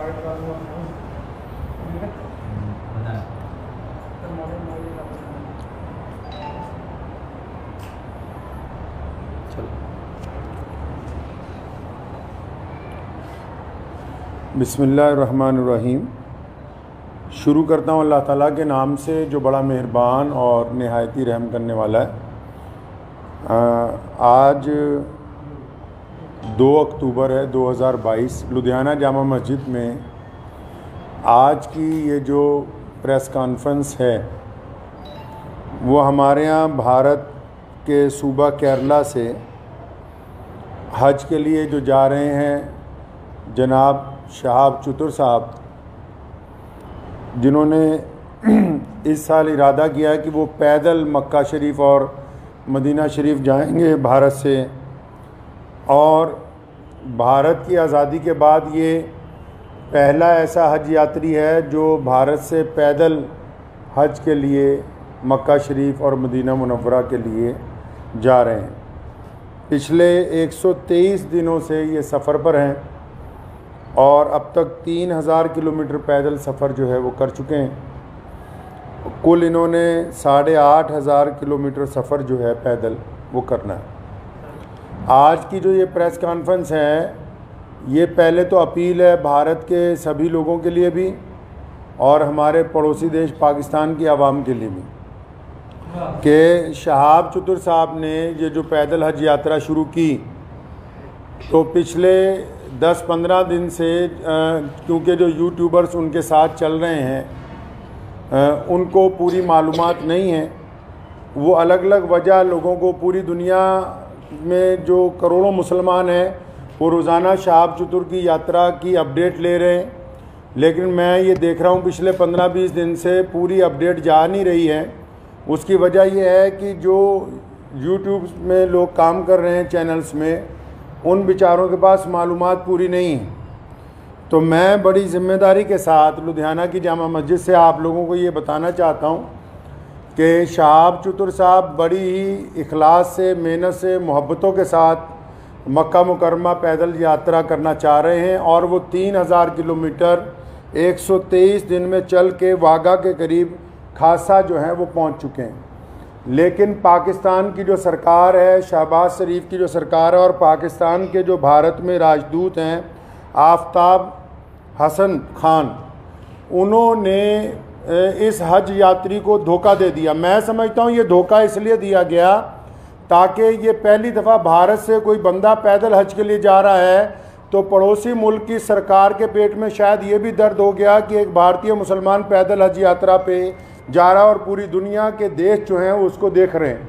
बिस्मिल्लाहिर्रहमानिर्रहीम। शुरू करता हूँ अल्लाह ताला के नाम से जो बड़ा मेहरबान और नहायती रहम करने वाला है। आज 2 अक्टूबर है 2022। लुधियाना जामा मस्जिद में आज की ये जो प्रेस कॉन्फ्रेंस है वो हमारे यहाँ भारत के सूबा केरला से हज के लिए जो जा रहे हैं जनाब शहाब चतुर साहब, जिन्होंने इस साल इरादा किया है कि वो पैदल मक्का शरीफ और मदीना शरीफ जाएंगे भारत से, और भारत की आज़ादी के बाद ये पहला ऐसा हज यात्री है जो भारत से पैदल हज के लिए मक्का शरीफ और मदीना मुनव्वरा के लिए जा रहे हैं। पिछले 123 दिनों से ये सफ़र पर हैं और अब तक 3000 किलोमीटर पैदल सफ़र जो है वो कर चुके हैं। कुल इन्होंने 8500 किलोमीटर सफ़र जो है पैदल वो करना है। आज की जो ये प्रेस कॉन्फ्रेंस है ये पहले तो अपील है भारत के सभी लोगों के लिए भी और हमारे पड़ोसी देश पाकिस्तान की आवाम के लिए भी कि शहाब चतुर साहब ने ये जो पैदल हज यात्रा शुरू की तो पिछले 10-15 दिन से क्योंकि जो यूट्यूबर्स उनके साथ चल रहे हैं उनको पूरी मालूमात नहीं है। वो अलग अलग वजह लोगों को, पूरी दुनिया में जो करोड़ों मुसलमान हैं वो रोज़ाना शहाब चतुर की यात्रा की अपडेट ले रहे हैं, लेकिन मैं ये देख रहा हूँ पिछले 15-20 दिन से पूरी अपडेट जा नहीं रही है। उसकी वजह यह है कि जो यूट्यूब में लोग काम कर रहे हैं चैनल्स में, उन बेचारों के पास मालूमात पूरी नहीं है। तो मैं बड़ी ज़िम्मेदारी के साथ लुधियाना की जामा मस्जिद से आप लोगों को ये बताना चाहता हूँ कि शहाब चतुर साहब बड़ी ही इखलास से, मेहनत से, मोहब्बतों के साथ मक्का मुकरमा पैदल यात्रा करना चाह रहे हैं और वो 3000 किलोमीटर 123 दिन में चल के वाघा के करीब खासा जो है वो पहुँच चुके हैं। लेकिन पाकिस्तान की जो सरकार है, शहबाज शरीफ की जो सरकार है, और पाकिस्तान के जो भारत में राजदूत हैं आफ्ताब हसन खान, उन्होंने इस हज यात्री को धोखा दे दिया। मैं समझता हूँ ये धोखा इसलिए दिया गया ताकि ये पहली दफ़ा भारत से कोई बंदा पैदल हज के लिए जा रहा है तो पड़ोसी मुल्क की सरकार के पेट में शायद ये भी दर्द हो गया कि एक भारतीय मुसलमान पैदल हज यात्रा पे जा रहा और पूरी दुनिया के देश जो हैं उसको देख रहे हैं।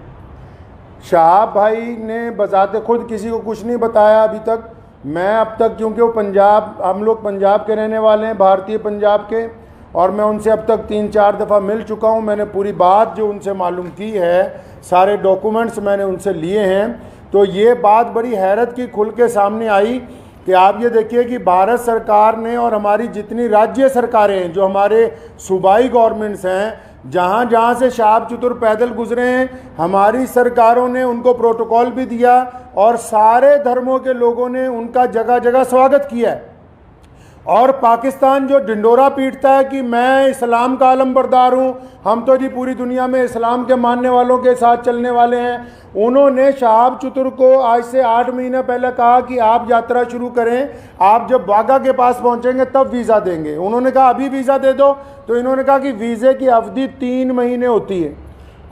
शहाब भाई ने बजाते खुद किसी को कुछ नहीं बताया अभी तक। मैं अब तक, क्योंकि वो पंजाब, हम लोग पंजाब के रहने वाले हैं, भारतीय पंजाब के, और मैं उनसे अब तक 3-4 दफ़ा मिल चुका हूँ। मैंने पूरी बात जो उनसे मालूम की है, सारे डॉक्यूमेंट्स मैंने उनसे लिए हैं। तो ये बात बड़ी हैरत की खुल के सामने आई कि आप ये देखिए कि भारत सरकार ने और हमारी जितनी राज्य सरकारें हैं, जो हमारे सूबाई गवर्नमेंट्स हैं, जहाँ जहाँ से शहाब चतुर पैदल गुजरे हैं, हमारी सरकारों ने उनको प्रोटोकॉल भी दिया और सारे धर्मों के लोगों ने उनका जगह जगह स्वागत किया है। और पाकिस्तान जो ढिंडोरा पीटता है कि मैं इस्लाम का आलमबरदार हूँ, हम तो जी पूरी दुनिया में इस्लाम के मानने वालों के साथ चलने वाले हैं, उन्होंने शहाब चतुर को आज से 8 महीने पहले कहा कि आप यात्रा शुरू करें, आप जब वाघा के पास पहुँचेंगे तब वीज़ा देंगे। उन्होंने कहा अभी वीज़ा दे दो, तो इन्होंने कहा कि वीज़े की अवधि 3 महीने होती है।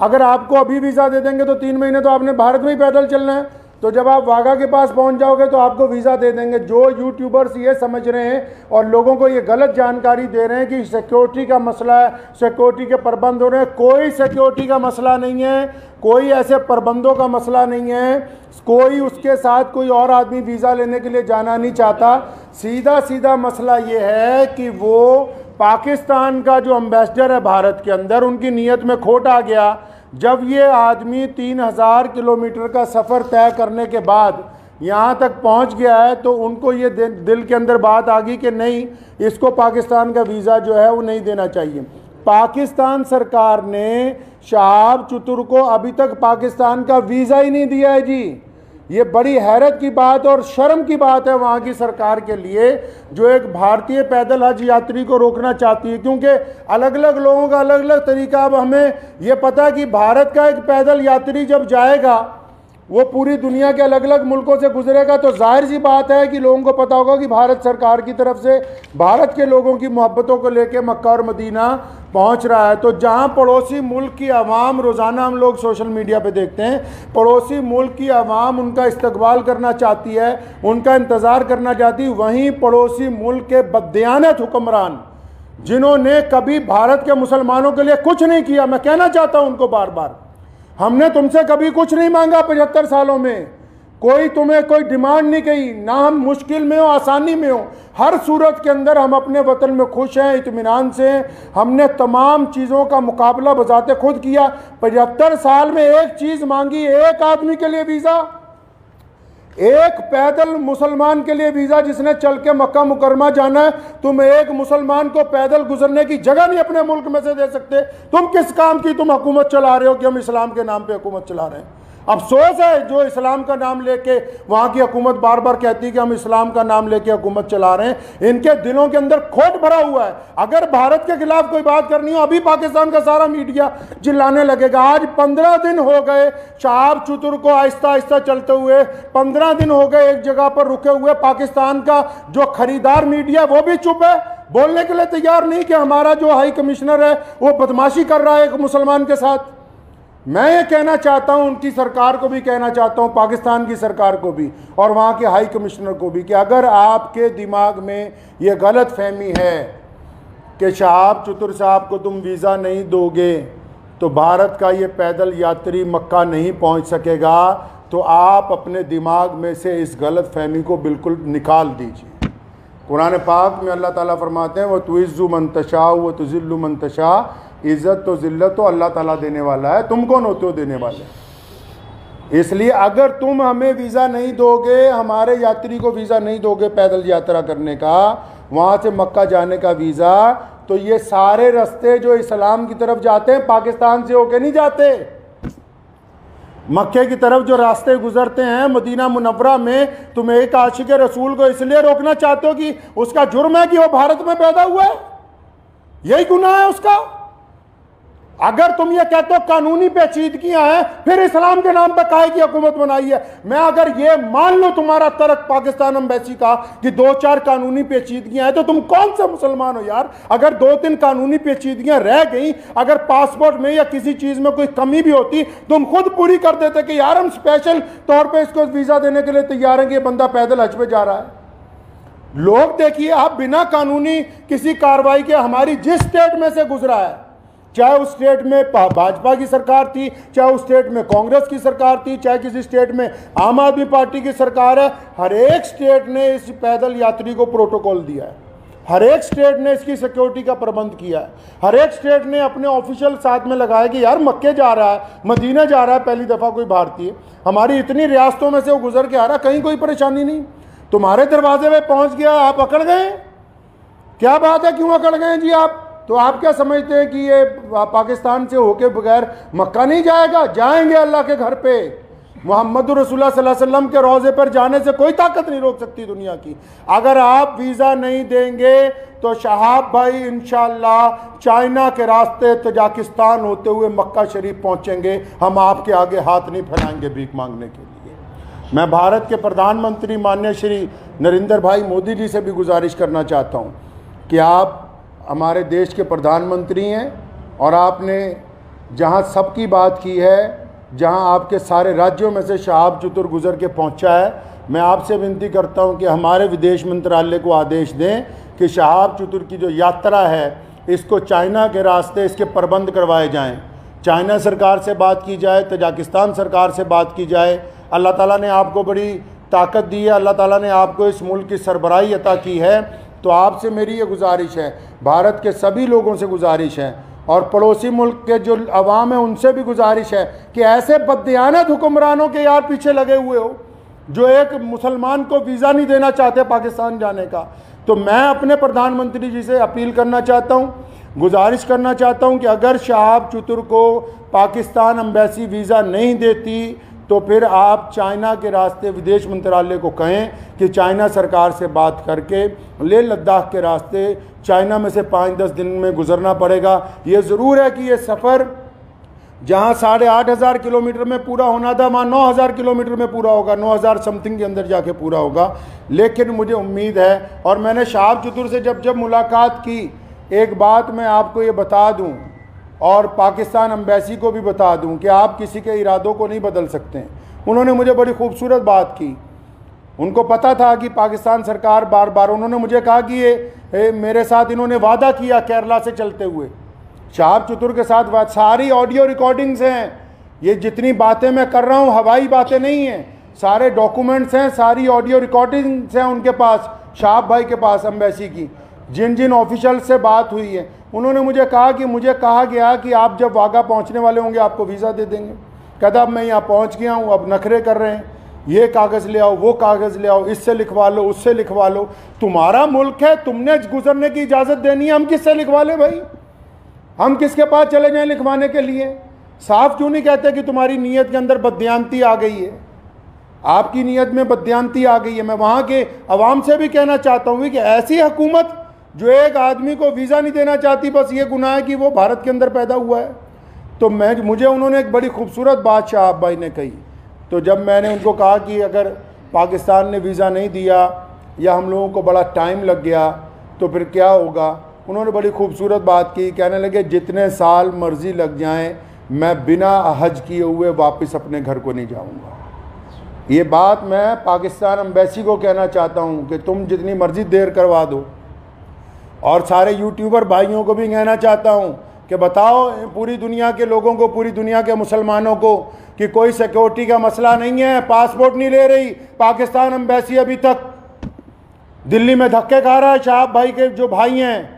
अगर आपको अभी वीज़ा दे देंगे तो 3 महीने तो आपने भारत में ही पैदल चलना है, तो जब आप वाघा के पास पहुंच जाओगे तो आपको वीज़ा दे देंगे। जो यूट्यूबर्स ये समझ रहे हैं और लोगों को ये गलत जानकारी दे रहे हैं कि सिक्योरिटी का मसला है, सिक्योरिटी के प्रबंध हो रहे हैं, कोई सिक्योरिटी का मसला नहीं है, कोई ऐसे प्रबंधों का मसला नहीं है, कोई उसके साथ कोई और आदमी वीज़ा लेने के लिए जाना नहीं चाहता। सीधा सीधा मसला ये है कि वो पाकिस्तान का जो एम्बेसडर है भारत के अंदर, उनकी नीयत में खोट आ गया। जब ये आदमी 3000 किलोमीटर का सफ़र तय करने के बाद यहाँ तक पहुँच गया है तो उनको ये दिल के अंदर बात आ गई कि नहीं, इसको पाकिस्तान का वीज़ा जो है वो नहीं देना चाहिए। पाकिस्तान सरकार ने शहाब चतुर को अभी तक पाकिस्तान का वीज़ा ही नहीं दिया है जी। ये बड़ी हैरत की बात और शर्म की बात है वहाँ की सरकार के लिए, जो एक भारतीय पैदल हज यात्री को रोकना चाहती है। क्योंकि अलग अलग लोगों का अलग अलग तरीका। अब हमें ये पता है कि भारत का एक पैदल यात्री जब जाएगा वो पूरी दुनिया के अलग अलग मुल्कों से गुजरेगा, तो जाहिर सी बात है कि लोगों को पता होगा कि भारत सरकार की तरफ से भारत के लोगों की मोहब्बतों को लेकर मक्का और मदीना पहुंच रहा है। तो जहां पड़ोसी मुल्क की आवाम, रोज़ाना हम लोग सोशल मीडिया पे देखते हैं, पड़ोसी मुल्क की आवाम उनका इस्तकबाल करना चाहती है, उनका इंतज़ार करना चाहती है, वहीं पड़ोसी मुल्क के बददियानत हुक्मरान जिन्होंने कभी भारत के मुसलमानों के लिए कुछ नहीं किया, मैं कहना चाहता हूं उनको बार बार, हमने तुमसे कभी कुछ नहीं मांगा 75 सालों में, कोई तुम्हें कोई डिमांड नहीं की, ना हम मुश्किल में हो आसानी में हो, हर सूरत के अंदर हम अपने वतन में खुश हैं, इत्मीनान से हैं। हमने तमाम चीज़ों का मुकाबला बजाते खुद किया। 75 साल में एक चीज़ मांगी, एक आदमी के लिए वीज़ा, एक पैदल मुसलमान के लिए वीज़ा जिसने चल के मक्का मुकरमा जाना है। तुम एक मुसलमान को पैदल गुजरने की जगह नहीं अपने मुल्क में से दे सकते। तुम किस काम की तुम हुकूमत चला रहे हो कि हम इस्लाम के नाम पे हुकूमत चला रहे हैं। अफसोस है जो इस्लाम का नाम लेके वहाँ की हुकूमत बार बार कहती है कि हम इस्लाम का नाम लेके हुकूमत चला रहे हैं, इनके दिलों के अंदर खोट भरा हुआ है। अगर भारत के खिलाफ कोई बात करनी हो, अभी पाकिस्तान का सारा मीडिया चिल्लाने लगेगा। आज 15 दिन हो गए शहाब चतुर को आहिस्ता आहिस्ता चलते हुए, 15 दिन हो गए एक जगह पर रुके हुए। पाकिस्तान का जो खरीदार मीडिया वो भी चुप है, बोलने के लिए तैयार नहीं कि हमारा जो हाई कमिश्नर है वो बदमाशी कर रहा है एक मुसलमान के साथ। मैं ये कहना चाहता हूं, उनकी सरकार को भी कहना चाहता हूं, पाकिस्तान की सरकार को भी और वहाँ के हाई कमिश्नर को भी, कि अगर आपके दिमाग में ये गलत फहमी है कि शहाब चतुर साहब को तुम वीज़ा नहीं दोगे तो भारत का ये पैदल यात्री मक्का नहीं पहुँच सकेगा, तो आप अपने दिमाग में से इस गलत फहमी को बिल्कुल निकाल दीजिए। कुरान पाक में अल्लाह ताला फरमाते हैं, वो तुइज़्ज़ु मन तशा व तुज़िल्लु मन तशा, इज़्ज़त तो ज़िल्लत तो अल्लाह ताला देने वाला है, तुम कौन होते हो देने वाले। इसलिए अगर तुम हमें वीज़ा नहीं दोगे, हमारे यात्री को वीज़ा नहीं दोगे पैदल यात्रा करने का, वहाँ से मक्का जाने का वीज़ा, तो ये सारे रास्ते जो इस्लाम की तरफ जाते हैं पाकिस्तान से होके नहीं जाते। मक्के की तरफ जो रास्ते गुजरते हैं मदीना मुनव्वरा में, तुम एक आशिक रसूल को इसलिए रोकना चाहते हो कि उसका जुर्म है कि वो भारत में पैदा हुआ है, यही गुनाह है उसका। अगर तुम ये कहते हो कानूनी पेचीदगियां हैं, फिर इस्लाम के नाम पर काहे की हुकूमत बनाई है। मैं अगर ये मान लो तुम्हारा तर्क पाकिस्तान एम्बेसी का कि 2-4 कानूनी पेचीदगियां हैं, तो तुम कौन सा मुसलमान हो यार। अगर 2-3 कानूनी पेचीदगियां रह गई, अगर पासपोर्ट में या किसी चीज में कोई कमी भी होती, तुम खुद पूरी कर देते कि यार हम स्पेशल तौर पर इसको वीजा देने के लिए तैयार हैं कि ये बंदा पैदल हज पे जा रहा है। लोग देखिए, आप बिना कानूनी किसी कार्रवाई के, हमारी जिस स्टेट में से गुजरा है, चाहे उस स्टेट में भाजपा की सरकार थी, चाहे उस स्टेट में कांग्रेस की सरकार थी, चाहे किसी स्टेट में आम आदमी पार्टी की सरकार है, हर एक स्टेट ने इस पैदल यात्री को प्रोटोकॉल दिया है, हर एक स्टेट ने इसकी सिक्योरिटी का प्रबंध किया है, हर एक स्टेट ने अपने ऑफिशियल साथ में लगाया कि यार मक्के जा रहा है, मदीना जा रहा है पहली दफ़ा कोई भारतीय, हमारी इतनी रियासतों में से वो गुजर के आ रहा, कहीं कोई परेशानी नहीं, तुम्हारे दरवाजे पे पहुंच गया, आप अकड़ गए। क्या बात है, क्यों अकड़ गए जी आप? तो आप क्या समझते हैं कि ये पाकिस्तान से होके बगैर मक्का नहीं जाएगा? जाएंगे अल्लाह के घर पे। मोहम्मद रसूलुल्लाह सल्लल्लाहु अलैहि वसल्लम के रोज़े पर जाने से कोई ताकत नहीं रोक सकती दुनिया की। अगर आप वीज़ा नहीं देंगे तो शहाब भाई इंशाअल्लाह चाइना के रास्ते तजाकिस्तान होते हुए मक्का शरीफ पहुँचेंगे। हम आपके आगे हाथ नहीं फैलाएंगे भीख मांगने के लिए। मैं भारत के प्रधानमंत्री माननीय श्री नरेंद्र भाई मोदी जी से भी गुजारिश करना चाहता हूँ कि आप हमारे देश के प्रधानमंत्री हैं और आपने जहां सबकी बात की है, जहां आपके सारे राज्यों में से शहाब चतुर गुजर के पहुंचा है, मैं आपसे विनती करता हूं कि हमारे विदेश मंत्रालय को आदेश दें कि शहाब चतुर की जो यात्रा है इसको चाइना के रास्ते इसके प्रबंध करवाए जाएं। चाइना सरकार से बात की जाए, तजाकिस्तान सरकार से बात की जाए। अल्लाह ताला ने आपको बड़ी ताकत दी है, अल्लाह ताला ने आपको इस मुल्क की सरबराही अता की है, तो आपसे मेरी ये गुजारिश है, भारत के सभी लोगों से गुजारिश है और पड़ोसी मुल्क के जो अवाम है उनसे भी गुजारिश है कि ऐसे बददियानत हुक्मरानों के यार पीछे लगे हुए हो जो एक मुसलमान को वीज़ा नहीं देना चाहते पाकिस्तान जाने का। तो मैं अपने प्रधानमंत्री जी से अपील करना चाहता हूँ, गुजारिश करना चाहता हूँ कि अगर शहाब चतुर को पाकिस्तान एम्बेसी वीज़ा नहीं देती तो फिर आप चाइना के रास्ते विदेश मंत्रालय को कहें कि चाइना सरकार से बात करके लेह लद्दाख के रास्ते चाइना में से 5-10 दिन में गुजरना पड़ेगा। ये ज़रूर है कि ये सफ़र जहाँ 8,500 किलोमीटर में पूरा होना था वहाँ 9,000 किलोमीटर में पूरा होगा, 9,000 समथिंग के अंदर जाके पूरा होगा। लेकिन मुझे उम्मीद है, और मैंने शहाब चतुर से जब मुलाकात की, एक बात मैं आपको ये बता दूं और पाकिस्तान एम्बेसी को भी बता दूं कि आप किसी के इरादों को नहीं बदल सकते हैं। उन्होंने मुझे बड़ी खूबसूरत बात की। उनको पता था कि पाकिस्तान सरकार बार बार, उन्होंने मुझे कहा कि ये मेरे साथ इन्होंने वादा किया केरला से चलते हुए, शहाब चतुर के साथ बात, सारी ऑडियो रिकॉर्डिंग्स हैं। ये जितनी बातें मैं कर रहा हूँ हवाई बातें नहीं हैं, सारे डॉक्यूमेंट्स हैं, सारी ऑडियो रिकॉर्डिंग्स हैं उनके पास, शहाब भाई के पास एम्बेसी की, जिन जिन ऑफिशियल से बात हुई है। उन्होंने मुझे कहा कि मुझे कहा गया कि आप जब वाघा पहुँचने वाले होंगे आपको वीज़ा दे देंगे। कहता अब मैं यहाँ पहुँच गया हूँ, अब नखरे कर रहे हैं, ये कागज़ ले आओ, वो कागज़ ले आओ, इससे लिखवा लो, उससे लिखवा लो। तुम्हारा मुल्क है, तुमने गुजरने की इजाज़त देनी है, हम किससे लिखवा लें भाई? हम किसके पास चले जाएं लिखवाने के लिए? साफ क्यों नहीं कहते कि तुम्हारी नीयत के अंदर बददियानती आ गई है, आपकी नीयत में बददियानती आ गई है। मैं वहाँ के अवाम से भी कहना चाहता हूँ कि ऐसी हुकूमत जो एक आदमी को वीज़ा नहीं देना चाहती, बस ये गुनाह है कि वो भारत के अंदर पैदा हुआ है। तो मुझे उन्होंने एक बड़ी खूबसूरत बात शहाब भाई ने कही। तो जब मैंने उनको कहा कि अगर पाकिस्तान ने वीज़ा नहीं दिया या हम लोगों को बड़ा टाइम लग गया तो फिर क्या होगा, उन्होंने बड़ी खूबसूरत बात की। कहने लगे जितने साल मर्ज़ी लग जाएं, मैं बिना हज किए हुए वापस अपने घर को नहीं जाऊंगा। ये बात मैं पाकिस्तान एम्बेसी को कहना चाहता हूं कि तुम जितनी मर्ज़ी देर करवा दो, और सारे यूट्यूबर भाइयों को भी कहना चाहता हूं कि बताओ पूरी दुनिया के लोगों को, पूरी दुनिया के मुसलमानों को कि कोई सिक्योरिटी का मसला नहीं है, पासपोर्ट नहीं ले रही पाकिस्तान एम्बेसी। अभी तक दिल्ली में धक्के खा रहा है, शहाब भाई के जो भाई हैं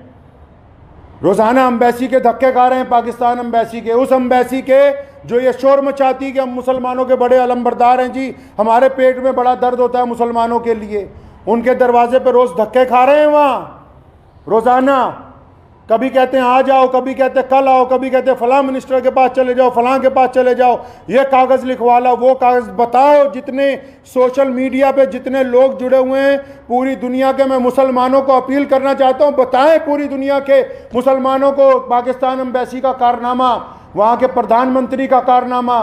रोज़ाना एम्बेसी के धक्के खा रहे हैं, पाकिस्तान एम्बेसी के, उस एम्बेसी के जो ये शोर मचाती कि हम मुसलमानों के बड़े अलमबरदार हैं जी, हमारे पेट में बड़ा दर्द होता है मुसलमानों के लिए। उनके दरवाजे पर रोज़ धक्के खा रहे हैं वहाँ रोज़ाना। कभी कहते हैं आ जाओ, कभी कहते हैं कल आओ, कभी कहते हैं फलां मिनिस्टर के पास चले जाओ, फलां के पास चले जाओ, ये कागज़ लिखवा लो, वो कागज़। बताओ जितने सोशल मीडिया पे जितने लोग जुड़े हुए हैं पूरी दुनिया के, मैं मुसलमानों को अपील करना चाहता हूँ, बताएं पूरी दुनिया के मुसलमानों को पाकिस्तान एम्बेसी का कारनामा, वहाँ के प्रधानमंत्री का कारनामा।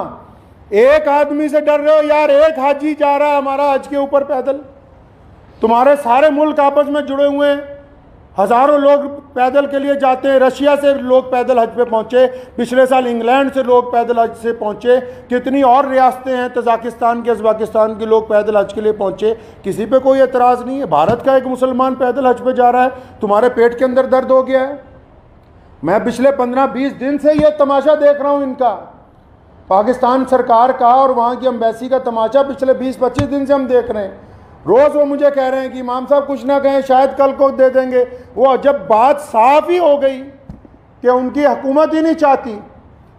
एक आदमी से डर रहे हो यार, एक हाजी जा रहा है हमारा हज के ऊपर पैदल, तुम्हारे सारे मुल्क आपस में जुड़े हुए हैं, हज़ारों लोग पैदल के लिए जाते हैं। रशिया से लोग पैदल हज पे पहुँचे, पिछले साल इंग्लैंड से लोग पैदल हज से पहुँचे, कितनी और रियासतें हैं, तजाकिस्तान के, उज़्बेकिस्तान के लोग पैदल हज के लिए पहुँचे, किसी पे कोई एतराज़ नहीं है। भारत का एक मुसलमान पैदल हज पे जा रहा है, तुम्हारे पेट के अंदर दर्द हो गया है। मैं पिछले 15-20 दिन से ये तमाशा देख रहा हूँ इनका, पाकिस्तान सरकार का और वहाँ की एम्बेसी का तमाशा पिछले 20-25 दिन से हम देख रहे हैं। रोज़ वो मुझे कह रहे हैं कि इमाम साहब कुछ ना कहें, शायद कल को दे देंगे। वो जब बात साफ ही हो गई कि उनकी हुकूमत ही नहीं चाहती,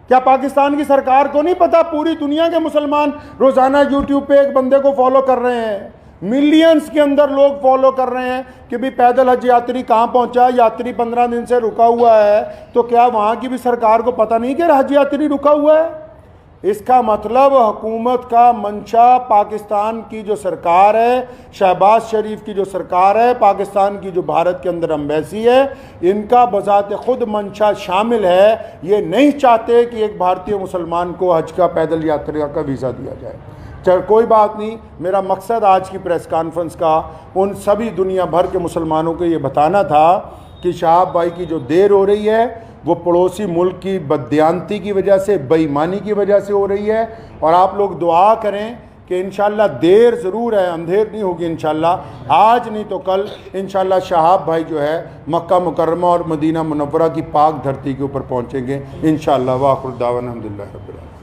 क्या पाकिस्तान की सरकार को नहीं पता पूरी दुनिया के मुसलमान रोज़ाना यूट्यूब पे एक बंदे को फॉलो कर रहे हैं, मिलियंस के अंदर लोग फॉलो कर रहे हैं कि भाई पैदल हज यात्री कहाँ पहुँचा, यात्री 15 दिन से रुका हुआ है, तो क्या वहाँ की भी सरकार को पता नहीं कि हज यात्री रुका हुआ है? इसका मतलब हुकूमत का मंशा, पाकिस्तान की जो सरकार है, शहबाज शरीफ की जो सरकार है, पाकिस्तान की जो भारत के अंदर एम्बेसी है, इनका बज़ात खुद मंशा शामिल है। ये नहीं चाहते कि एक भारतीय मुसलमान को हज का पैदल यात्रा का वीज़ा दिया जाए। चल कोई बात नहीं, मेरा मकसद आज की प्रेस कॉन्फ्रेंस का उन सभी दुनिया भर के मुसलमानों को ये बताना था कि शहाब भाई की जो देर हो रही है वो पड़ोसी मुल्क की बददियानती की वजह से, बेईमानी की वजह से हो रही है। और आप लोग दुआ करें कि इंशाल्लाह देर ज़रूर है, अंधेर नहीं होगी इंशाल्लाह, आज नहीं तो कल इंशाल्लाह शहाब भाई जो है मक्का मुकर्रमा और मदीना मुनव्वरा की पाक धरती के ऊपर पहुँचेंगे इंशाल्लाह। वाखिर दावाना अल्हम्दुलिल्लाह रब्बिल आलमीन।